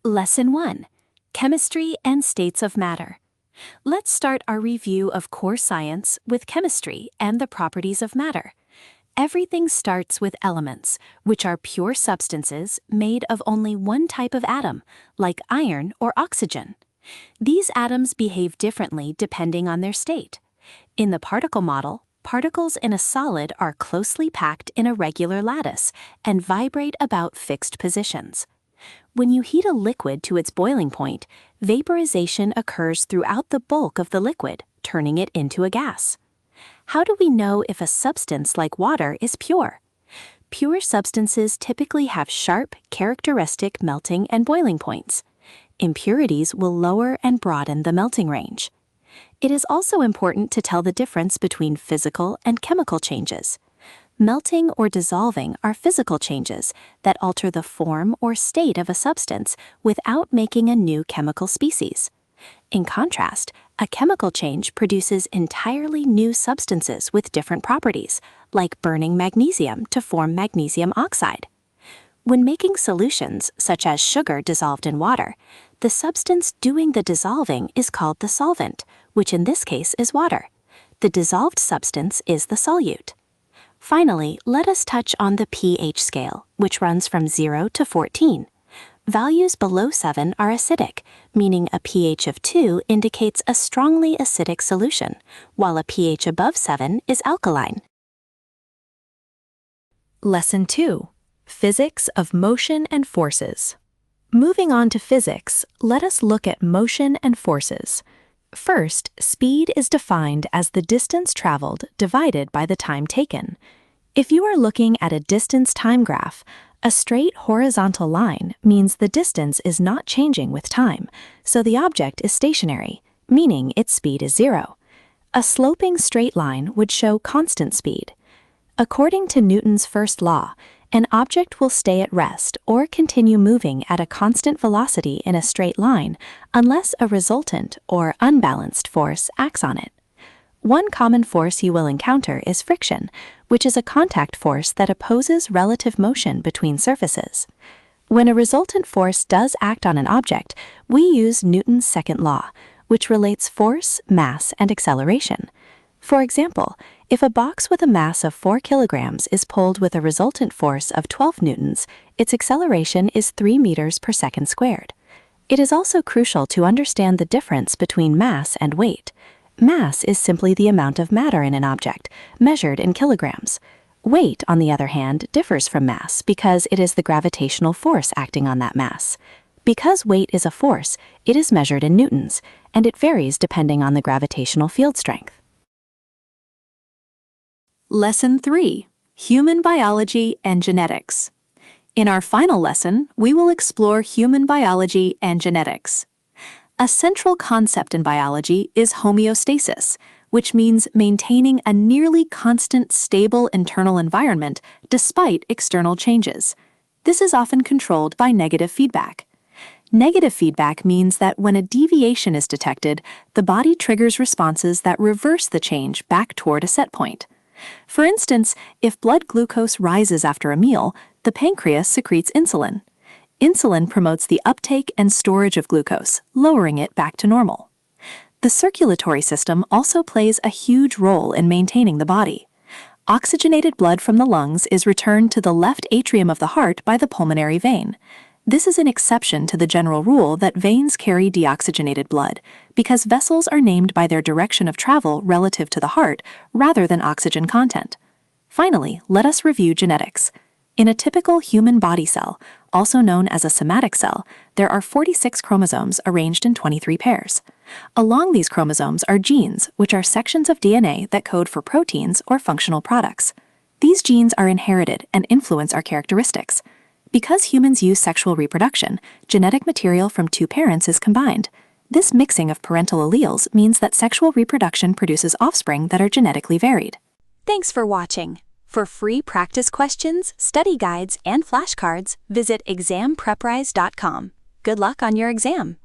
Lesson 1. Chemistry and States of Matter. Let's start our review of core science with chemistry and the properties of matter. Everything starts with elements, which are pure substances made of only one type of atom, like iron or oxygen. These atoms behave differently depending on their state. In the particle model, particles in a solid are closely packed in a regular lattice and vibrate about fixed positions. When you heat a liquid to its boiling point, vaporization occurs throughout the bulk of the liquid, turning it into a gas. How do we know if a substance like water is pure? Pure substances typically have sharp, characteristic melting and boiling points. Impurities will lower and broaden the melting range. It is also important to tell the difference between physical and chemical changes. Melting or dissolving are physical changes that alter the form or state of a substance without making a new chemical species. In contrast, a chemical change produces entirely new substances with different properties, like burning magnesium to form magnesium oxide. When making solutions, such as sugar dissolved in water, the substance doing the dissolving is called the solvent, which in this case is water. The dissolved substance is the solute. Finally, let us touch on the pH scale, which runs from 0 to 14. Values below 7 are acidic, meaning a pH of 2 indicates a strongly acidic solution, while a pH above 7 is alkaline. Lesson 2. Physics of Motion and Forces. Moving on to physics, let us look at motion and forces. First, speed is defined as the distance traveled divided by the time taken. If you are looking at a distance time graph, a straight horizontal line means the distance is not changing with time, so the object is stationary, meaning its speed is 0. A sloping straight line would show constant speed. According to Newton's first law, an object will stay at rest or continue moving at a constant velocity in a straight line unless a resultant or unbalanced force acts on it. One common force you will encounter is friction, which is a contact force that opposes relative motion between surfaces. When a resultant force does act on an object, we use Newton's second law, which relates force, mass, and acceleration. For example, if a box with a mass of 4 kilograms is pulled with a resultant force of 12 newtons, its acceleration is 3 meters per second squared. It is also crucial to understand the difference between mass and weight. Mass is simply the amount of matter in an object, measured in kilograms. Weight, on the other hand, differs from mass because it is the gravitational force acting on that mass. Because weight is a force, it is measured in newtons, and it varies depending on the gravitational field strength. Lesson 3. Human Biology and Genetics. In our final lesson, we will explore human biology and genetics. A central concept in biology is homeostasis, which means maintaining a nearly constant, stable internal environment despite external changes. This is often controlled by negative feedback. Negative feedback means that when a deviation is detected, the body triggers responses that reverse the change back toward a set point. For instance, if blood glucose rises after a meal, the pancreas secretes insulin. Insulin promotes the uptake and storage of glucose, lowering it back to normal. The circulatory system also plays a huge role in maintaining the body. Oxygenated blood from the lungs is returned to the left atrium of the heart by the pulmonary vein. This is an exception to the general rule that veins carry deoxygenated blood, because vessels are named by their direction of travel relative to the heart rather than oxygen content. Finally, let us review genetics. In a typical human body cell, also known as a somatic cell, there are 46 chromosomes arranged in 23 pairs. Along these chromosomes are genes, which are sections of DNA that code for proteins or functional products. These genes are inherited and influence our characteristics. Because humans use sexual reproduction, genetic material from 2 parents is combined. This mixing of parental alleles means that sexual reproduction produces offspring that are genetically varied. Thanks for watching. For free practice questions, study guides, and flashcards, visit exampreprise.com. Good luck on your exam!